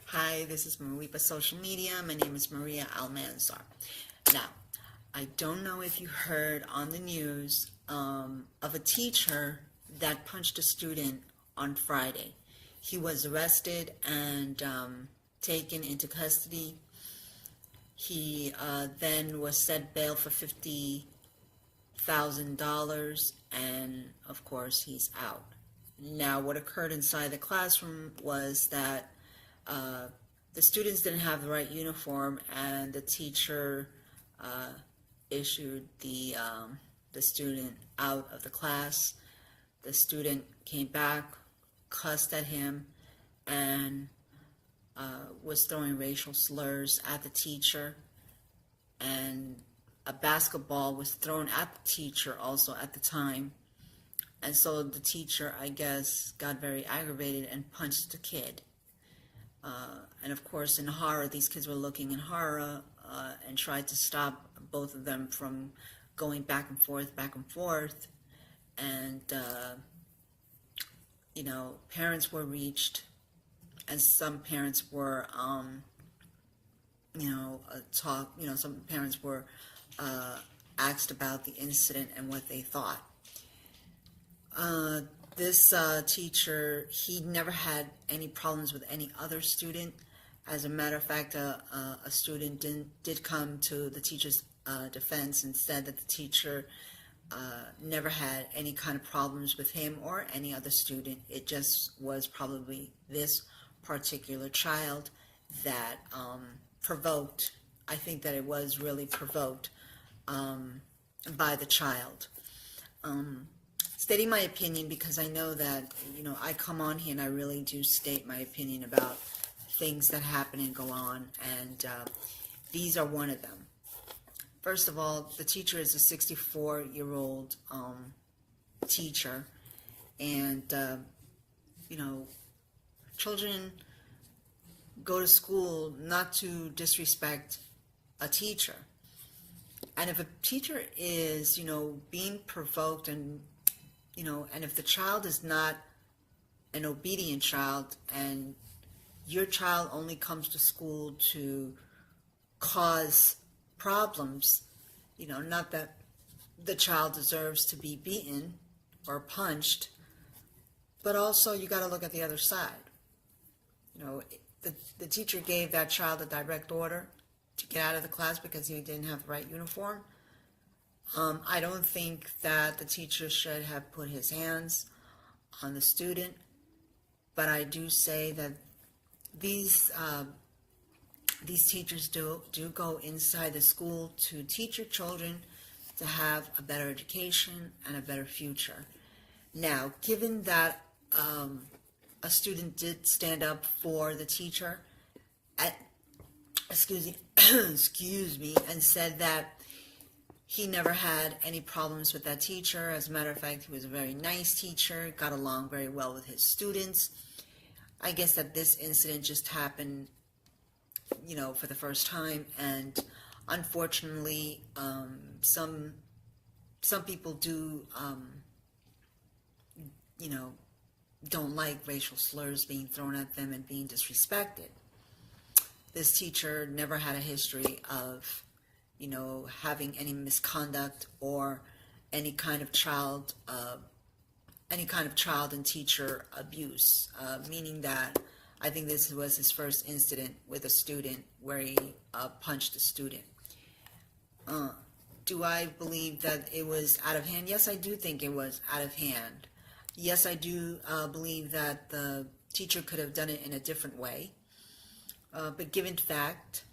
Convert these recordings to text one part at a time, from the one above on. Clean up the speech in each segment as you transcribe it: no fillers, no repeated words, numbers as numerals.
Hi, this is Maripa Social Media. My name is Maria Almanzar. Now, I don't know if you heard on the news of a teacher that punched a student on Friday. He was arrested and taken into custody. He then was set bail for $50,000, and of course, he's out. Now, what occurred inside the classroom was that the students didn't have the right uniform, and the teacher issued the student out of the class. The student came back, cussed at him, and was throwing racial slurs at the teacher. And a basketball was thrown at the teacher also at the time. And so the teacher, I guess, got very aggravated and punched the kid. And of course, in horror, these kids were looking in horror and tried to stop both of them from going back and forth, back and forth. And, parents were reached, and some parents were, some parents were asked about the incident and what they thought. This teacher, he never had any problems with any other student. As a matter of fact, a student did come to the teacher's defense and said that the teacher never had any kind of problems with him or any other student. It just was probably this particular child that provoked. I think that it was really provoked by the child. Stating my opinion, because I know that, I come on here and I really do state my opinion about things that happen and go on, and these are one of them. First of all, the teacher is a 64-year-old teacher, and, children go to school not to disrespect a teacher. And if a teacher is, being provoked and if the child is not an obedient child, and your child only comes to school to cause problems, not that the child deserves to be beaten or punched, but also you got to look at the other side. The teacher gave that child a direct order to get out of the class because he didn't have the right uniform. I don't think that the teacher should have put his hands on the student, but I do say that these teachers do go inside the school to teach your children to have a better education and a better future. Now, given that a student did stand up for the teacher, excuse me, and said that he never had any problems with that teacher. As a matter of fact, he was a very nice teacher, got along very well with his students. I guess that this incident just happened, for the first time, and unfortunately, some people do, don't like racial slurs being thrown at them and being disrespected. This teacher never had a history of, having any misconduct or any kind of child and teacher abuse, meaning that I think this was his first incident with a student where he punched a student. Do I believe that it was out of hand? Yes, I do think it was out of hand. Yes, I do believe that the teacher could have done it in a different way. But given fact,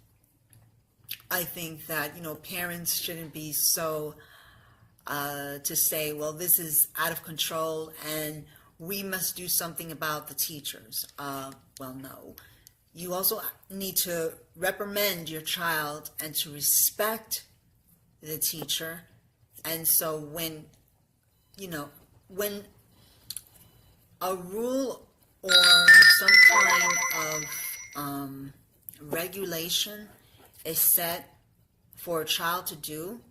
I think that, parents shouldn't be so to say, well, this is out of control and we must do something about the teachers. Well, no. You also need to reprimand your child and to respect the teacher. And so when a rule or some kind of regulation is set for a child to do,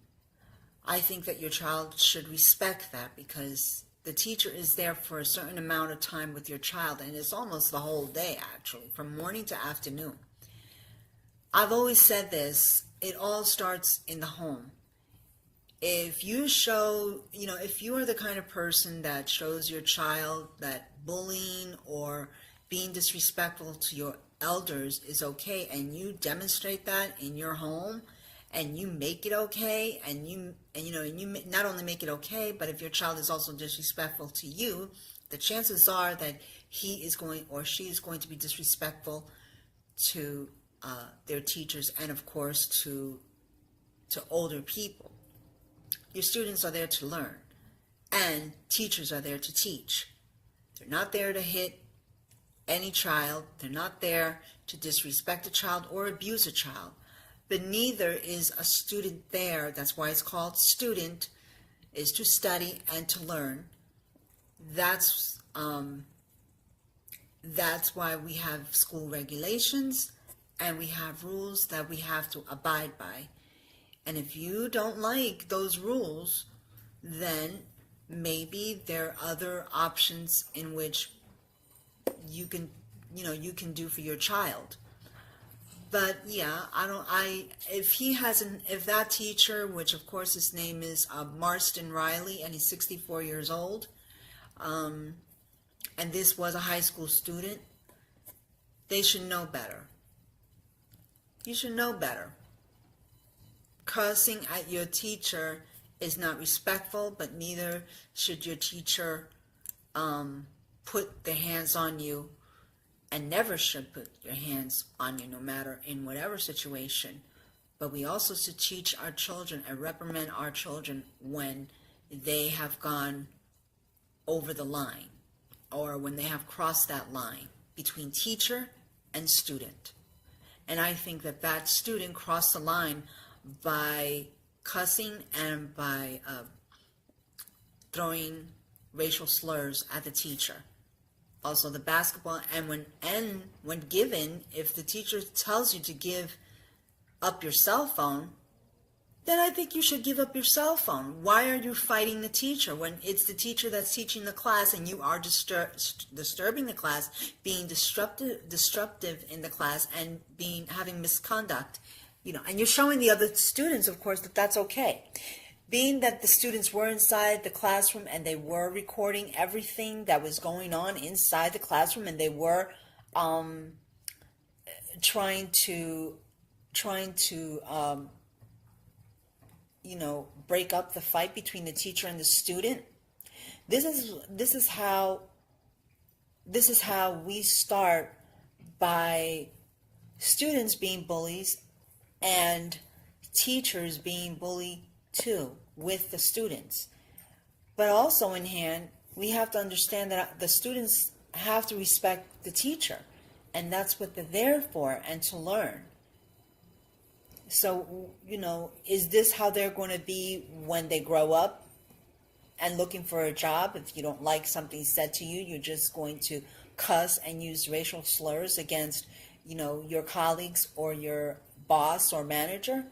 I think that your child should respect that, because the teacher is there for a certain amount of time with your child, and it's almost the whole day, actually, from morning to afternoon. I've always said this, it all starts in the home. If you show, if you are the kind of person that shows your child that bullying or being disrespectful to your elders is okay, and you demonstrate that in your home, and you make it okay, and you not only make it okay, but if your child is also disrespectful to you, the chances are that he is going or she is going to be disrespectful to their teachers, and of course to older people. Your students are there to learn, and teachers are there to teach. They're not there to hit any child. They're not there to disrespect a child or abuse a child. But neither is a student there. That's why it's called student, is to study and to learn. That's why we have school regulations, and we have rules that we have to abide by. And if you don't like those rules, then maybe there are other options in which you can do for your child. But yeah, if that teacher, which of course his name is Marston Riley, and he's 64 years old, and this was a high school student, they should know better. You should know better. Cussing at your teacher is not respectful, but neither should your teacher put their hands on you, and never should put your hands on you, no matter in whatever situation. But we also should teach our children and reprimand our children when they have gone over the line, or when they have crossed that line between teacher and student. And I think that student crossed the line by cussing and by throwing racial slurs at the teacher. Also the basketball, and when given, if the teacher tells you to give up your cell phone, then I think you should give up your cell phone. Why are you fighting the teacher when it's the teacher that's teaching the class, and you are disturbing the class, being disruptive in the class, and having misconduct, and you're showing the other students, of course, that that's okay. Being that the students were inside the classroom and they were recording everything that was going on inside the classroom, and they were trying to break up the fight between the teacher and the student. This is how we start, by students being bullies and teachers being bullied too with the students. But also in hand, we have to understand that the students have to respect the teacher, and that's what they're there for, and to learn. So, is this how they're going to be when they grow up and looking for a job? If you don't like something said to you, you're just going to cuss and use racial slurs against, your colleagues or your boss or manager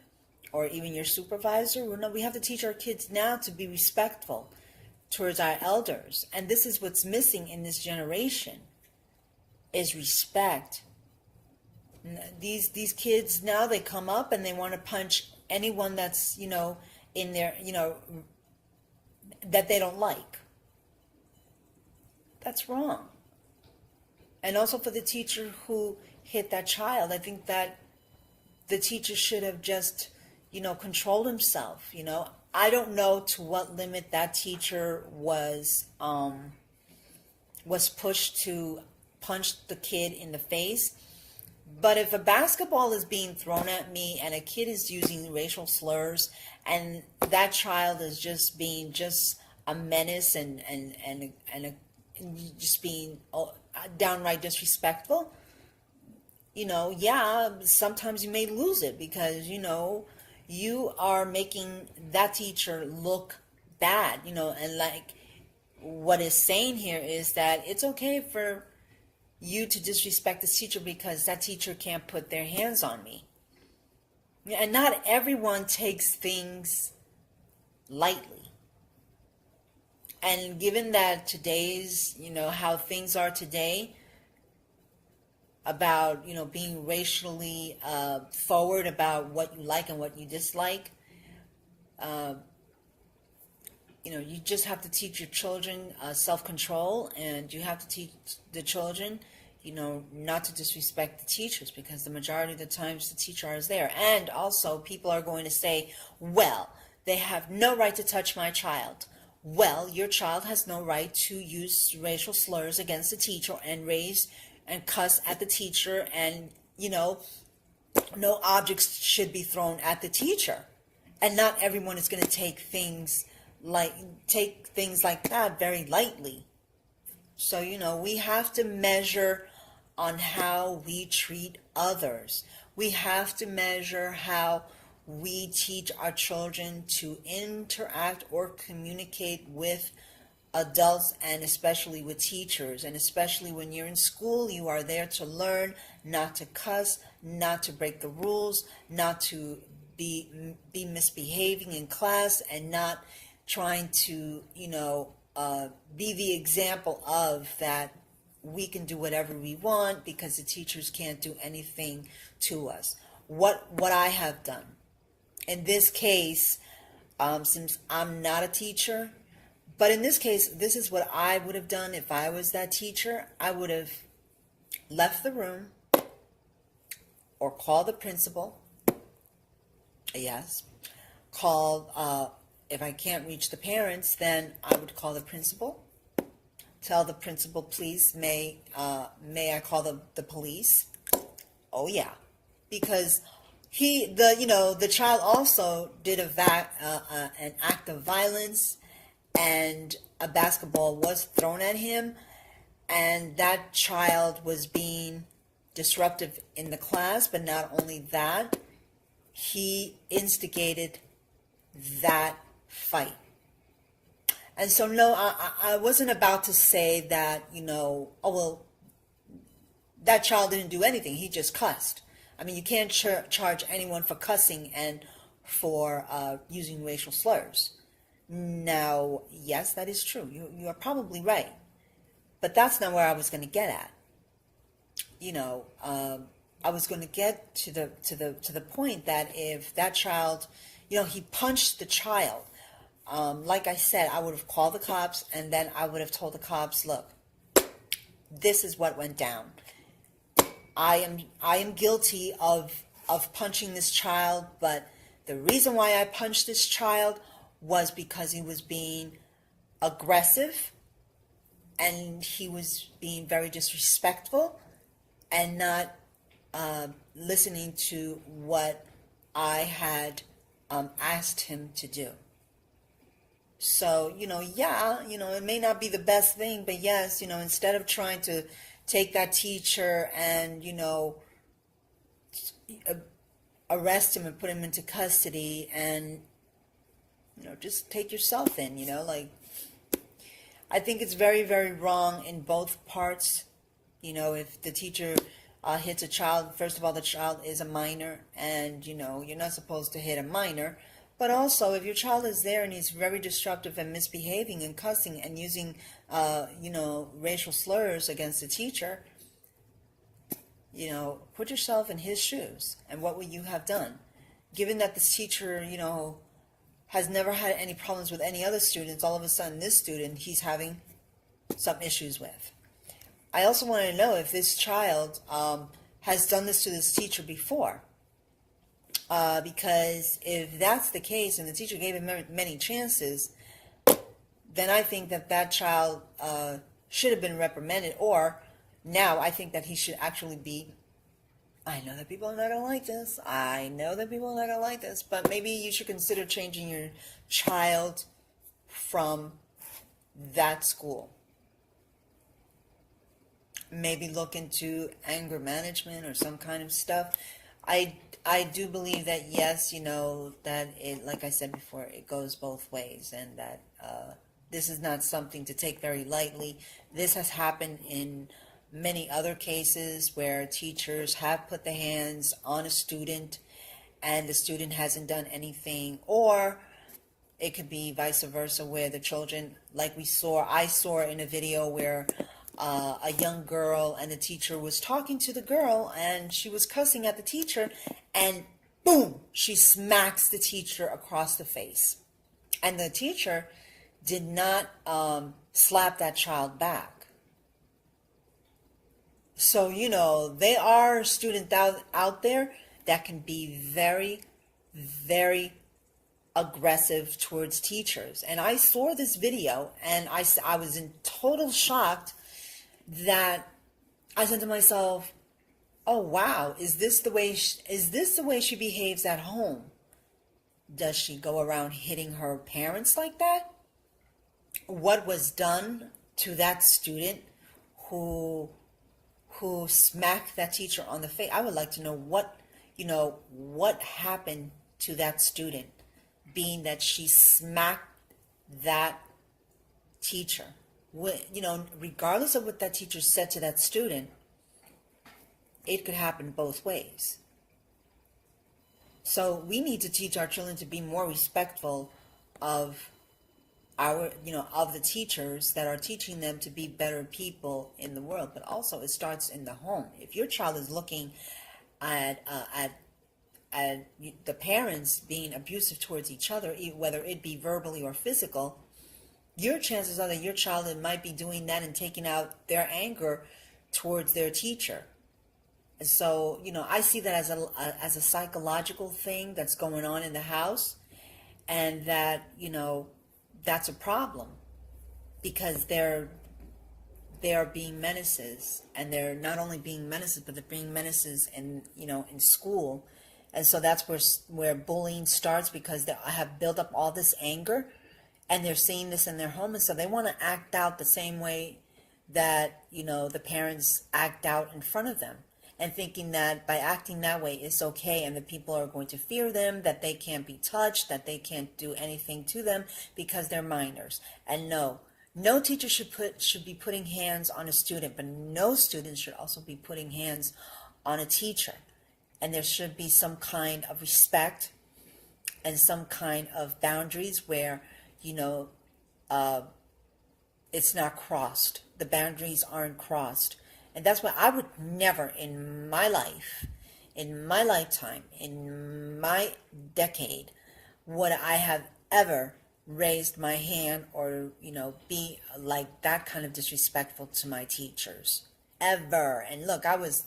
or even your supervisor? Well, no, we have to teach our kids now to be respectful towards our elders. And this is what's missing in this generation, is respect. These kids now, they come up and they want to punch anyone that's, in their, that they don't like. That's wrong. And also for the teacher who hit that child, I think that the teacher should have just, controlled himself. I don't know to what limit that teacher was pushed to punch the kid in the face. But if a basketball is being thrown at me and a kid is using racial slurs, and that child is just being just a menace and just being downright disrespectful, sometimes you may lose it, because, you are making that teacher look bad, and like what is saying here is that it's okay for you to disrespect this teacher because that teacher can't put their hands on me. And not everyone takes things lightly. And given that today's, how things are today, about, being racially forward about what you like and what you dislike, you just have to teach your children self-control, and you have to teach the children, not to disrespect the teachers, because the majority of the times the teacher is there. And also, people are going to say, well, they have no right to touch my child. Well, your child has no right to use racial slurs against the teacher and raise and cuss at the teacher, and, no objects should be thrown at the teacher. And not everyone is going to take things like that very lightly. So, we have to measure on how we treat others. We have to measure how we teach our children to interact or communicate with adults, and especially with teachers. And especially when you're in school, you are there to learn, not to cuss, not to break the rules, not to be misbehaving in class, and not trying to, be the example of that we can do whatever we want because the teachers can't do anything to us. What I have done in this case, since I'm not a teacher, but in this case, this is what I would have done if I was that teacher. I would have left the room or called the principal. Yes. Called, if I can't reach the parents, then I would call the principal. Tell the principal, please, may I call the police? Oh yeah, because the child also did an act of violence, and a basketball was thrown at him, and that child was being disruptive in the class. But not only that, he instigated that fight. And so, no, I wasn't about to say that, oh, well, that child didn't do anything. He just cussed. I mean, you can't charge anyone for cussing and for using racial slurs. Now, yes, that is true. You are probably right. But that's not where I was going to get at. I was going to get to the point that if that child, he punched the child, like I said, I would have called the cops, and then I would have told the cops, look, this is what went down. I am guilty of punching this child, but the reason why I punched this child was because he was being aggressive, and he was being very disrespectful, and not listening to what I had asked him to do. So, yeah, it may not be the best thing, but yes, instead of trying to take that teacher and, arrest him and put him into custody, and, just take yourself in, I think it's very, very wrong in both parts. If the teacher hits a child, first of all, the child is a minor, and, you're not supposed to hit a minor. But also, if your child is there and he's very disruptive and misbehaving and cussing and using, racial slurs against the teacher, put yourself in his shoes. And what would you have done? Given that this teacher, has never had any problems with any other students, all of a sudden this student he's having some issues with. I also want to know if this child has done this to this teacher before. Because if that's the case and the teacher gave him many chances, then I think that child should have been reprimanded, or now I think that he should actually be, I know that people are not going to like this. But maybe you should consider changing your child from that school. Maybe look into anger management or some kind of stuff. I do believe that, yes, that it, like I said before, it goes both ways, and that this is not something to take very lightly. This has happened in many other cases where teachers have put their hands on a student and the student hasn't done anything, or it could be vice versa, where the children, like I saw in a video where a young girl and the teacher was talking to the girl and she was cussing at the teacher, and boom, she smacks the teacher across the face. And the teacher did not slap that child back. So, there are students out there that can be very, very aggressive towards teachers. And I saw this video and I was in total shock that I said to myself, oh wow, is this the way she behaves at home? Does she go around hitting her parents like that? What was done to that student who smacked that teacher on the face? I would like to know what happened to that student, being that she smacked that teacher. Regardless of what that teacher said to that student, it could happen both ways. So we need to teach our children to be more respectful of of the teachers that are teaching them to be better people in the world. But also, it starts in the home. If your child is looking at the parents being abusive towards each other, whether it be verbally or physical, your chances are that your child might be doing that and taking out their anger towards their teacher. And so, I see that as a psychological thing that's going on in the house, and that, that's a problem, because they're being menaces, and they're not only being menaces, but they're being menaces in school. And so that's where bullying starts, because they have built up all this anger, and they're seeing this in their home, and so they want to act out the same way that the parents act out in front of them, and thinking that by acting that way it's okay, and the people are going to fear them, that they can't be touched, that they can't do anything to them because they're minors. And no teacher should be putting hands on a student, but no student should also be putting hands on a teacher. And there should be some kind of respect and some kind of boundaries where it's not crossed. The boundaries aren't crossed. And that's why I would never in my life, in my lifetime, in my decade, would I have ever raised my hand or, be like that kind of disrespectful to my teachers. Ever. And look, I was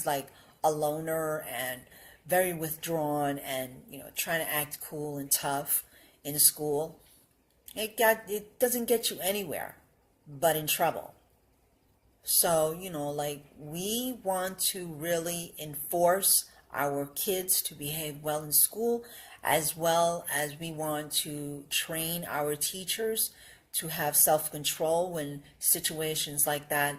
like a loner and very withdrawn and, trying to act cool and tough in school. It doesn't get you anywhere but in trouble. So, we want to really enforce our kids to behave well in school, as well as we want to train our teachers to have self-control when situations like that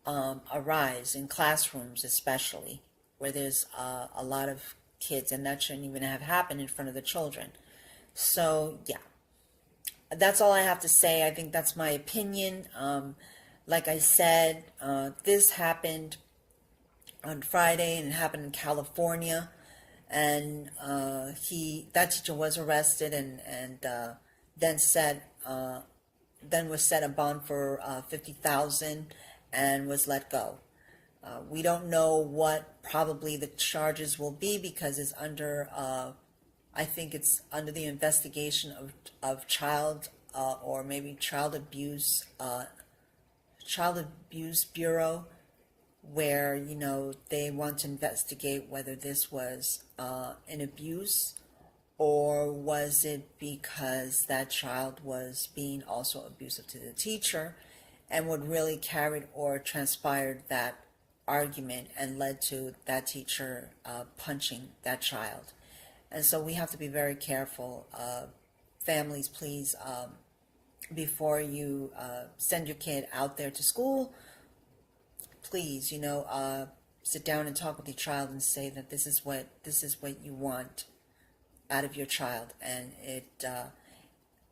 arise in classrooms, especially where there's a lot of kids, and that shouldn't even have happened in front of the children. So, yeah. That's all I have to say. I think that's my opinion. Like I said, this happened on Friday, and it happened in California. And that teacher was arrested, and then was set a bond for $50,000 and was let go. We don't know what probably the charges will be, because it's under. I think it's under the investigation of child or maybe child abuse bureau, where they want to investigate whether this was an abuse, or was it because that child was being also abusive to the teacher, and what really carried or transpired that argument and led to that teacher punching that child. And so we have to be very careful. Families, please, before you send your kid out there to school, please, sit down and talk with your child and say that this is what you want out of your child, and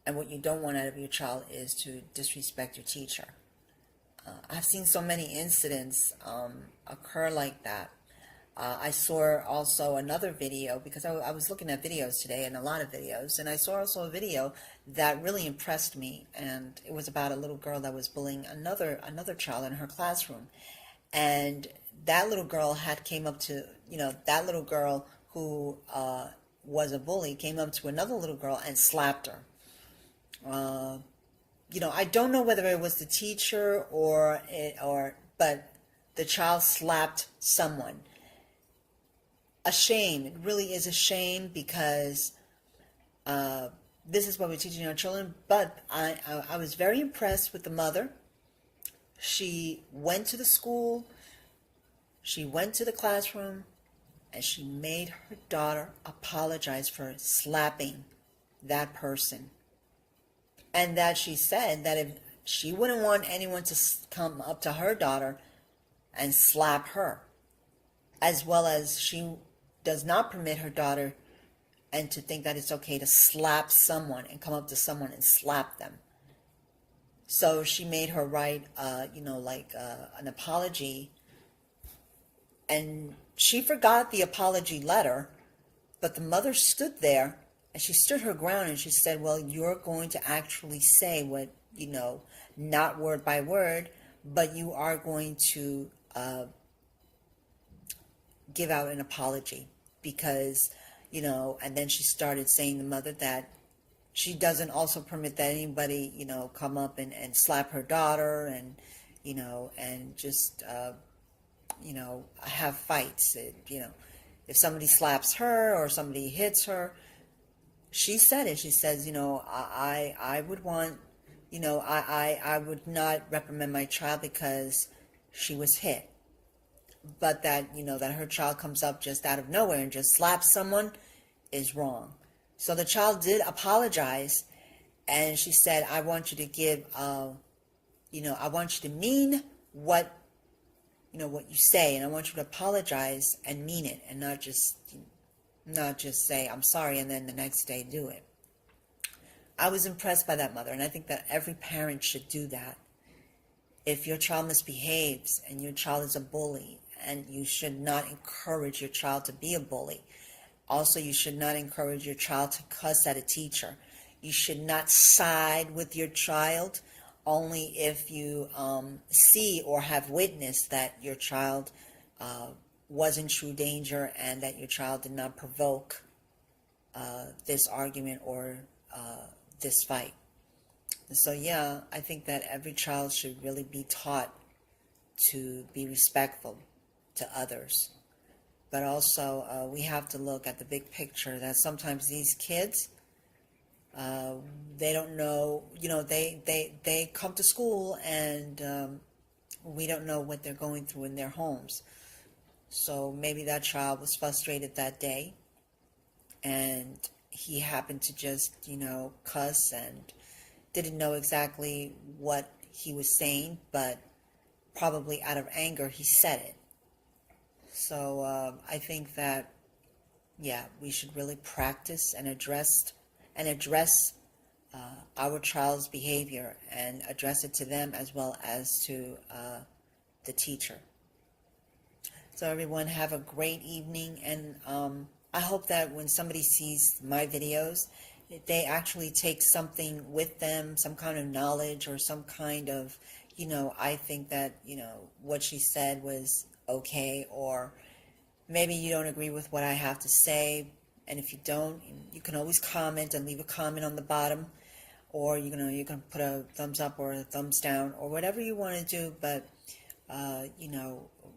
what you don't want out of your child is to disrespect your teacher. I've seen so many incidents occur like that. I saw also another video because I was looking at videos today and a lot of videos, and I saw also a video that really impressed me, and it was about a little girl that was bullying another child in her classroom, and that little girl had came up to that little girl who was a bully came up to another little girl and slapped her. I don't know whether it was the teacher but the child slapped someone. A shame. It really is a shame because this is what we're teaching our children. But I was very impressed with the mother. She went to the school, she went to the classroom, and she made her daughter apologize for slapping that person. And that she said that if she wouldn't want anyone to come up to her daughter and slap her, as well as she does not permit her daughter and to think that it's okay to slap someone and come up to someone and slap them. So she made her write, an apology, and she forgot the apology letter, but the mother stood there and she stood her ground and she said, well, you're going to actually say what, not word by word, but you are going to give out an apology because, and then she started saying, the mother, that she doesn't also permit that anybody, come up and slap her daughter and, and just, have fights. If somebody slaps her or somebody hits her, she said it. She says, I would want, I would not reprimand my child because she was hit. But that, that her child comes up just out of nowhere and just slaps someone is wrong. So the child did apologize, and she said, I want you to give, I want you to mean what you say, and I want you to apologize and mean it, and not just say, I'm sorry, and then the next day do it. I was impressed by that mother, and I think that every parent should do that. If your child misbehaves and your child is a bully, and you should not encourage your child to be a bully. Also, you should not encourage your child to cuss at a teacher. You should not side with your child only if you see or have witnessed that your child was in true danger and that your child did not provoke this argument or this fight. So yeah, I think that every child should really be taught to be respectful to others. But also we have to look at the big picture, that sometimes these kids, they don't know, they come to school and we don't know what they're going through in their homes. So maybe that child was frustrated that day and he happened to just, cuss and didn't know exactly what he was saying, but probably out of anger he said it. So I think that, we should really practice and address our child's behavior and address it to them as well as to the teacher. So everyone, have a great evening, and I hope that when somebody sees my videos, they actually take something with them, some kind of knowledge or some kind of, I think that, what she said was okay, or maybe you don't agree with what I have to say, and if you don't, you can always comment and leave a comment on the bottom, or you can put a thumbs up or a thumbs down or whatever you want to do. But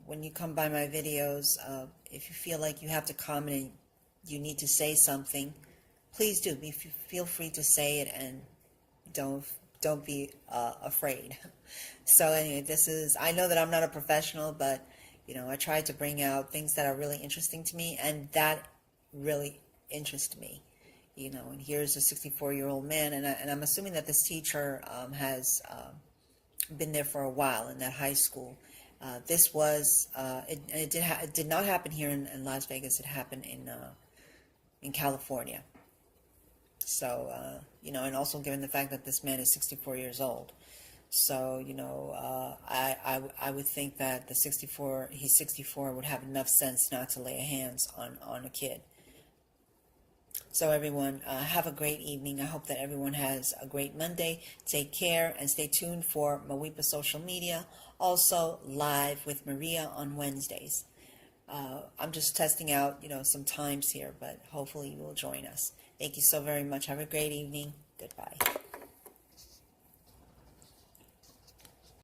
when you come by my videos, if you feel like you have to comment and you need to say something, please do. Feel free to say it, and don't be afraid. So anyway, I know that I'm not a professional, but I try to bring out things that are really interesting to me, and that really interests me. And here's a 64-year-old man, and I'm assuming that this teacher has been there for a while in that high school. This was it did not happen here in Las Vegas. It happened in California. So and also given the fact that this man is 64 years old. So, I would think that he's 64, would have enough sense not to lay hands on a kid. So everyone, have a great evening. I hope that everyone has a great Monday. Take care and stay tuned for Mawepa social media. Also live with Maria on Wednesdays. I'm just testing out, some times here, but hopefully you will join us. Thank you so very much. Have a great evening. Goodbye.